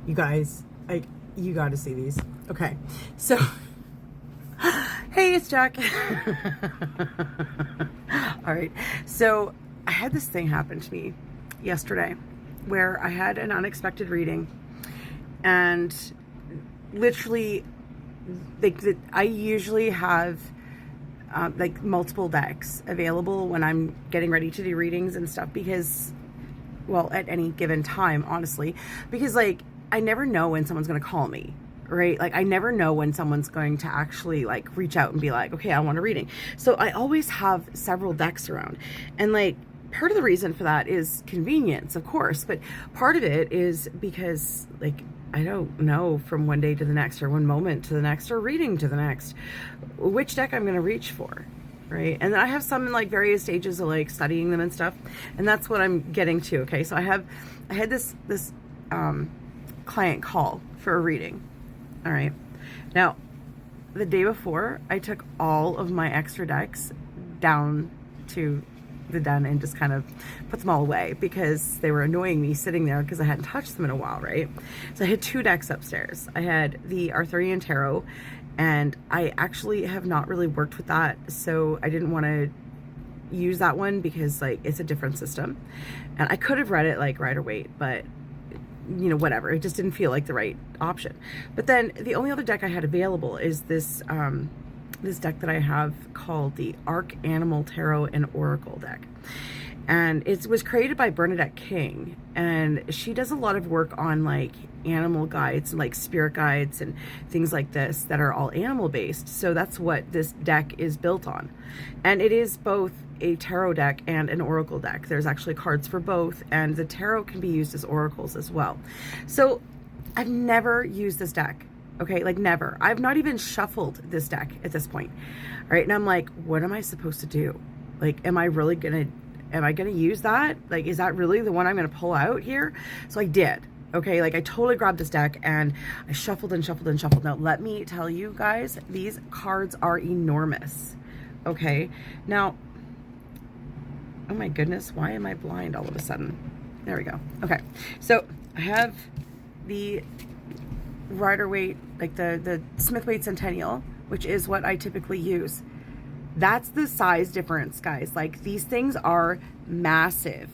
You guys, you got to see these. Okay, so, hey, it's Jack. All right, so I had this thing happen to me yesterday where I had an unexpected reading, and literally, I usually have like multiple decks available when I'm getting ready to do readings and stuff because, well, at any given time, honestly, because like I never know when someone's going to call me, right? Like I never know when someone's going to actually like reach out and be like, okay, I want a reading. So I always have several decks around, and like part of the reason for that is convenience, of course, but part of it is because like I don't know from one day to the next or one moment to the next or reading to the next which deck I'm going to reach for, right? And then I have some in like various stages of like studying them and stuff, and that's what I'm getting to. Okay, so I had this client call for a reading. All right, now the day before I took all of my extra decks down to the den and just kind of put them all away because they were annoying me sitting there because I hadn't touched them in a while, right? So I had two decks upstairs. I had the Arthurian Tarot, and I actually have not really worked with that, so I didn't want to use that one because like it's a different system, and I could have read it like Rider Waite, but you know, whatever, it just didn't feel like the right option. But then the only other deck I had available is this this deck that I have called the Arc Animal Tarot and Oracle deck. And it was created by Bernadette, and she does a lot of work on like animal guides and like spirit guides and things like this that are all animal based. So that's what this deck is built on. And it is both a tarot deck and an oracle deck. There's actually cards for both, and the tarot can be used as oracles as well. So I've never used this deck. Okay, like never. I've not even shuffled this deck at this point. All right, and I'm like, what am I supposed to do? Like, am I gonna use that? Like, is that really the one I'm gonna pull out here? So I did. Okay, like I totally grabbed this deck and I shuffled and shuffled and shuffled. Now, let me tell you guys, these cards are enormous. Okay, now, oh my goodness, why am I blind all of a sudden? There we go. Okay, so I have the Rider Waite, like the Smith-Waite Centennial, which is what I typically use. That's the size difference, guys. Like these things are massive.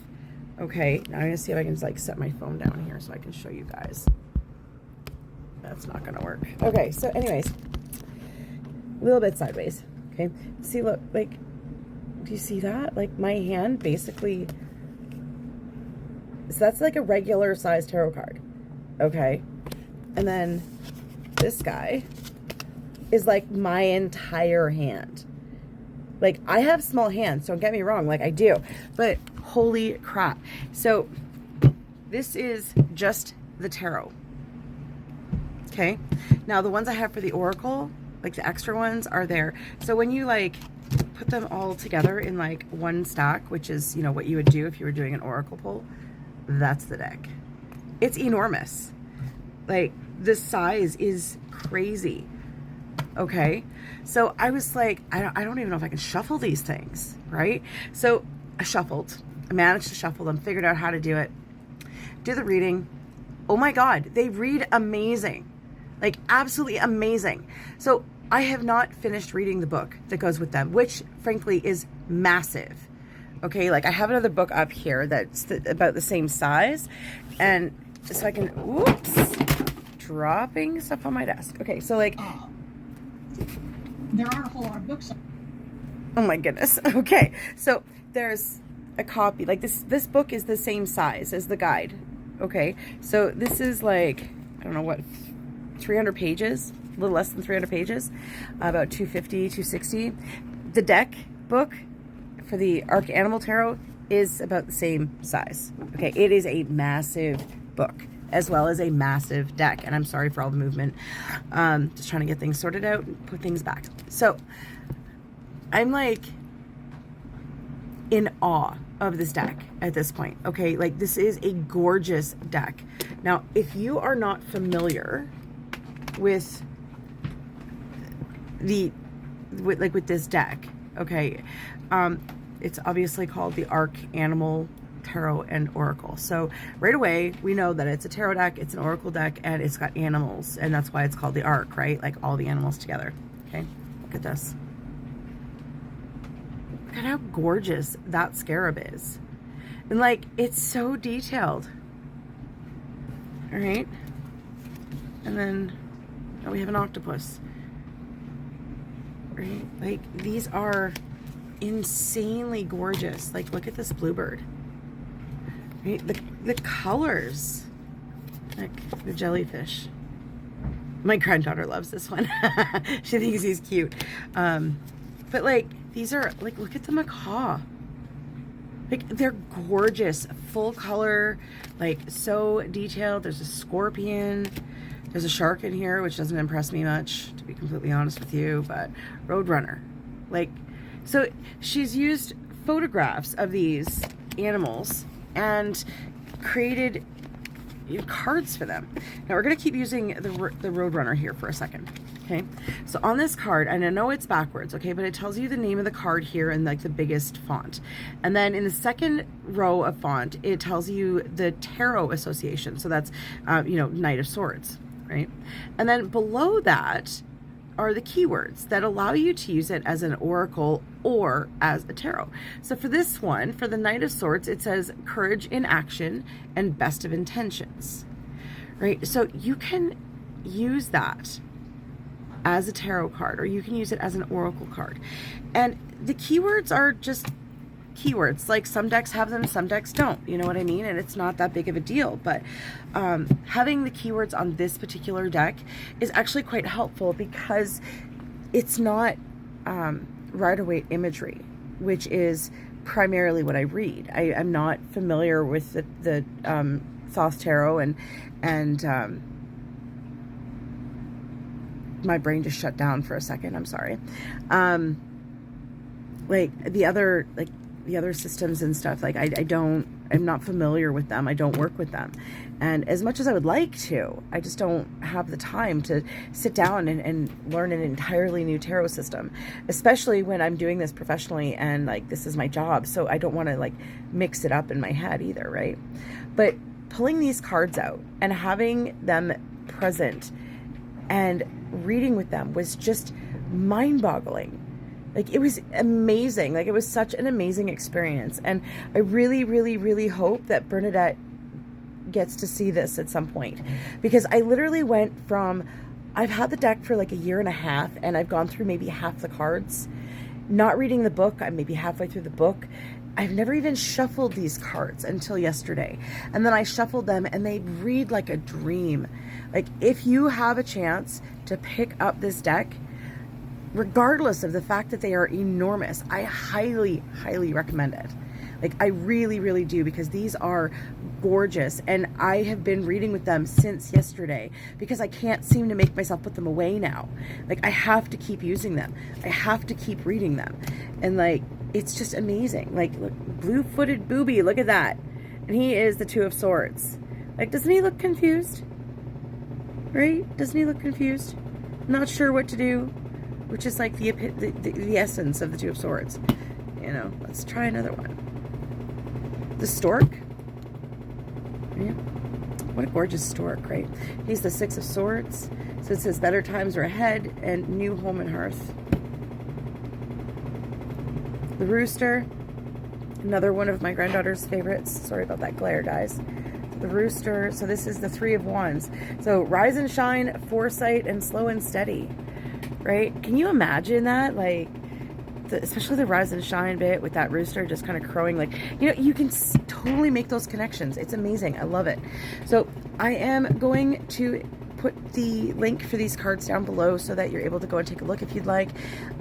Okay, now I'm gonna see if I can just like set my phone down here so I can show you guys. That's not gonna work. Okay, so anyways, a little bit sideways. Okay, see, look, like, do you see that? Like my hand basically, so that's like a regular size tarot card. Okay, and then this guy is like my entire hand. Like I have small hands, don't get me wrong, like I do, but holy crap. So this is just the tarot. Okay, now the ones I have for the oracle, like the extra ones, are there. So when you like put them all together in like one stack, which is, you know, what you would do if you were doing an oracle pull, that's the deck. It's enormous. Like the size is crazy. Okay, so I was like, I don't even know if I can shuffle these things, right? So I shuffled. I managed to shuffle them, figured out how to do it, do the reading. Oh my God, they read amazing, like absolutely amazing. So I have not finished reading the book that goes with them, which frankly is massive. Okay, like I have another book up here that's about the same size, and so I can, whoops, dropping stuff on my desk. Okay, so like, there aren't a whole lot of books. Oh my goodness. Okay, so there's a copy. Like this book is the same size as the guide. Okay, so this is like, I don't know what, 300 pages, a little less than 300 pages, about 250, 260. The deck book for the Arc Animal Tarot is about the same size. Okay, it is a massive book as well as a massive deck, and I'm sorry for all the movement. Just trying to get things sorted out and put things back. So I'm like in awe of this deck at this point. Okay, like this is a gorgeous deck. Now, if you are not familiar with with this deck, okay, it's obviously called the Arc Animal tarot and oracle. So right away, we know that it's a tarot deck, it's an oracle deck, and it's got animals, and that's why it's called the Ark, right? Like all the animals together. Okay, look at this. Look at how gorgeous that scarab is. And like, it's so detailed. All right. And then now we have an octopus. Right? Like, these are insanely gorgeous. Like, look at this bluebird. Right? The colors. Like the jellyfish. My granddaughter loves this one. She thinks he's cute. But like, these are like, look at the macaw. Like, they're gorgeous, full color, like so detailed. There's a scorpion. There's a shark in here, which doesn't impress me much, to be completely honest with you, but Roadrunner. Like, so she's used photographs of these animals and created cards for them. Now we're going to keep using the Roadrunner here for a second. Okay, so on this card, and I know it's backwards, okay, but it tells you the name of the card here in like the biggest font. And then in the second row of font, it tells you the tarot association. So that's, Knight of Swords, right? And then below that are the keywords that allow you to use it as an oracle or as a tarot. So for this one, for the Knight of Swords, it says courage in action and best of intentions, right? So you can use that as a tarot card, or you can use it as an oracle card. And the keywords are just keywords. Like, some decks have them, some decks don't, you know what I mean? And it's not that big of a deal, but having the keywords on this particular deck is actually quite helpful because it's not Rider-Waite imagery, which is primarily what I read. I'm not familiar with the Thoth Tarot, and my brain just shut down for a second. I'm sorry. Like the other systems and stuff, like I'm not familiar with them. I don't work with them. And as much as I would like to, I just don't have the time to sit down and learn an entirely new tarot system, especially when I'm doing this professionally and like this is my job. So I don't want to like mix it up in my head either, right? But pulling these cards out and having them present and reading with them was just mind-boggling. Like, it was amazing. Like, it was such an amazing experience. And I really, really, really hope that Bernadette gets to see this at some point. Because I literally went from, I've had the deck for like a year and a half, and I've gone through maybe half the cards. Not reading the book, I'm maybe halfway through the book. I've never even shuffled these cards until yesterday. And then I shuffled them, and they read like a dream. Like, if you have a chance to pick up this deck, regardless of the fact that they are enormous, I highly, highly recommend it. Like, I really, really do, because these are gorgeous, and I have been reading with them since yesterday because I can't seem to make myself put them away now. Like, I have to keep using them. I have to keep reading them. And like, it's just amazing. Like, look, blue-footed booby, look at that. And he is the Two of Swords. Like, doesn't he look confused? Right? Doesn't he look confused? Not sure what to do, which is like the essence of the Two of Swords. You know, let's try another one. The stork. Yeah. What a gorgeous stork, right? He's the Six of Swords. So it says better times are ahead and new home and hearth. The rooster. Another one of my granddaughter's favorites. Sorry about that glare, guys. The rooster. So this is the Three of Wands. So rise and shine, foresight, and slow and steady. Right? Can you imagine that? Like, especially the rise and shine bit with that rooster just kind of crowing. Like, you know, you can totally make those connections. It's amazing. I love it. So I am going to put the link for these cards down below so that you're able to go and take a look if you'd like.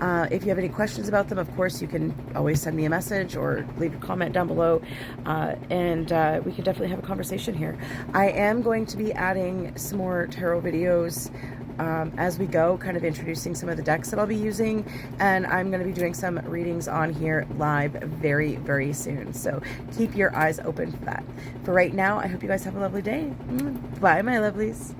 If you have any questions about them, of course, you can always send me a message or leave a comment down below, and we can definitely have a conversation here. I am going to be adding some more tarot videos as we go, kind of introducing some of the decks that I'll be using, and I'm going to be doing some readings on here live very, very soon. So keep your eyes open for that. For right now, I hope you guys have a lovely day. Bye, my lovelies.